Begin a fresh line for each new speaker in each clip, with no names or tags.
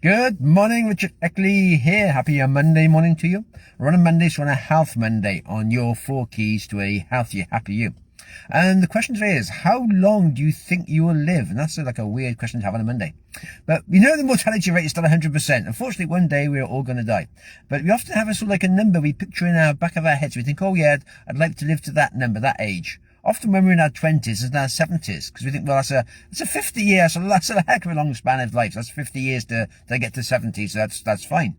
Good morning, Richard Eckley here. Happy Monday morning to you. We're on a Monday, so on a Health Monday on your 4 keys to a healthier, happy you. And the question today is, how long do you think you will live? And that's like a weird question to have on a Monday. But we know the mortality rate is still 100%. Unfortunately, one day we're all going to die. But we often have a sort of like a number we picture in our back of our heads. We think, oh yeah, I'd like to live to that number, that age. Often when we're in our 20s and our 70s, because we think, well, it's a 50 years, so that's a heck of a long span of life. That's 50 years to get to 70, so that's fine.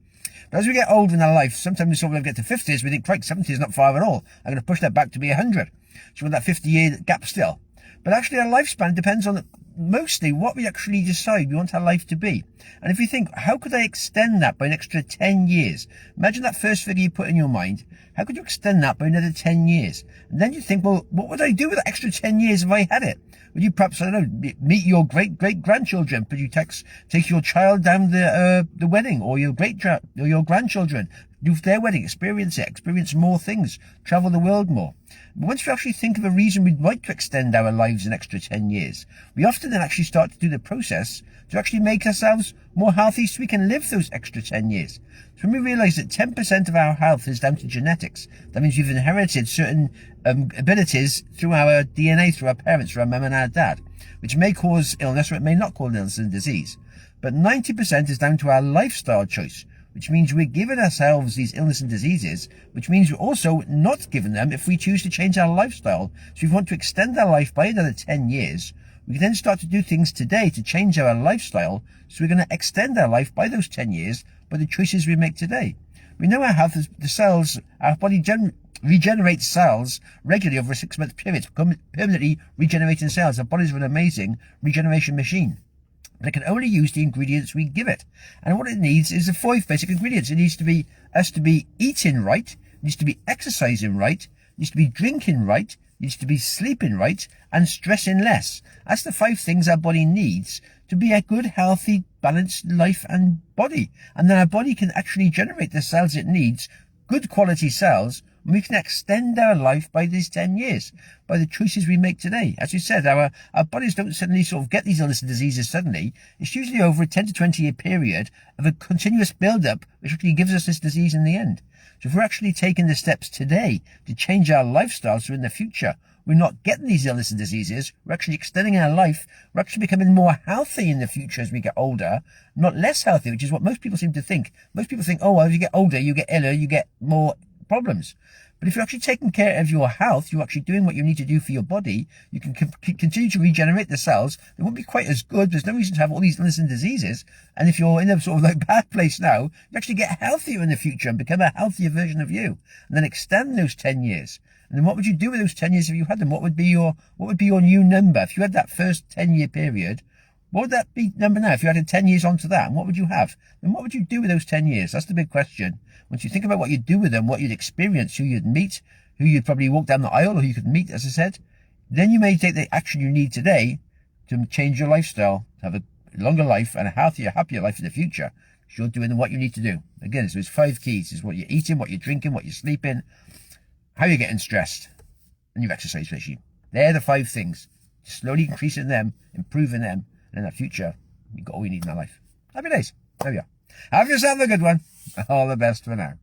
But as we get older in our life, sometimes we sort of get to 50s, we think, right, 70 is not far at all. I'm going to push that back to be 100. So we're in that 50-year gap still. But actually our lifespan depends on mostly what we actually decide we want our life to be. And if you think, how could I extend that by an extra 10 years? Imagine that first figure you put in your mind. How could you extend that by another 10 years? And then you think, well, what would I do with that extra 10 years if I had it? Would you perhaps, I don't know, meet your great-great-grandchildren? Would you take your child down the wedding, or your grandchildren, do their wedding, experience it, experience more things, travel the world more? But once we actually think of a reason we'd like to extend our lives an extra 10 years, we often then actually start to do the process to actually make ourselves more healthy so we can live those extra 10 years. So when we realize that 10% of our health is down to genetics, that means we've inherited certain abilities through our DNA, through our parents, through our mum and our dad, which may cause illness or it may not cause illness and disease. But 90% is down to our lifestyle choice, which means we're giving ourselves these illness and diseases, which means we're also not giving them if we choose to change our lifestyle. So if we want to extend our life by another 10 years, we can then start to do things today to change our lifestyle. So we're going to extend our life by those 10 years by the choices we make today. We know our health is the cells, our body regenerates cells regularly over a 6-month period, permanently regenerating cells. Our bodies are an amazing regeneration machine. But it can only use the ingredients we give it. And what it needs is the 5 basic ingredients. It needs to be us to be eating right, it needs to be exercising right, it needs to be drinking right, it needs to be sleeping right, and stressing less. That's the 5 things our body needs to be a good, healthy, balanced life and body. And then our body can actually generate the cells it needs, good quality cells, and we can extend our life by these 10 years, by the choices we make today. As you said, our bodies don't suddenly sort of get these illness and diseases suddenly. It's usually over a 10 to 20 year period of a continuous build-up, which actually gives us this disease in the end. So if we're actually taking the steps today to change our lifestyle, so in the future, we're not getting these illness and diseases, we're actually extending our life, we're actually becoming more healthy in the future as we get older, not less healthy, which is what most people seem to think. Most people think, oh, well, as you get older, you get iller, you get more problems. But if you're actually taking care of your health, you're actually doing what you need to do for your body, you can continue to regenerate the cells. They won't be quite as good. There's no reason to have all these illness and diseases. And if you're in a sort of like bad place now, you actually get healthier in the future and become a healthier version of you. And then extend those 10 years. And then what would you do with those 10 years if you had them? What would be your new number? If you had that first 10-year period, what would that be number now? If you added 10 years onto that, and what would you have? And what would you do with those 10 years? That's the big question. Once you think about what you'd do with them, what you'd experience, who you'd meet, who you'd probably walk down the aisle, or who you could meet, as I said, then you may take the action you need today to change your lifestyle, to have a longer life and a healthier, happier life in the future. Because you're doing what you need to do. Again, so it's 5 keys. It's what you're eating, what you're drinking, what you're sleeping, how you're getting stressed, and your exercise regime. They're the 5 things. Slowly increasing them, improving them, and in the future, you've got all you need in our life. Happy days. There we are. Have yourself a good one. All the best for now.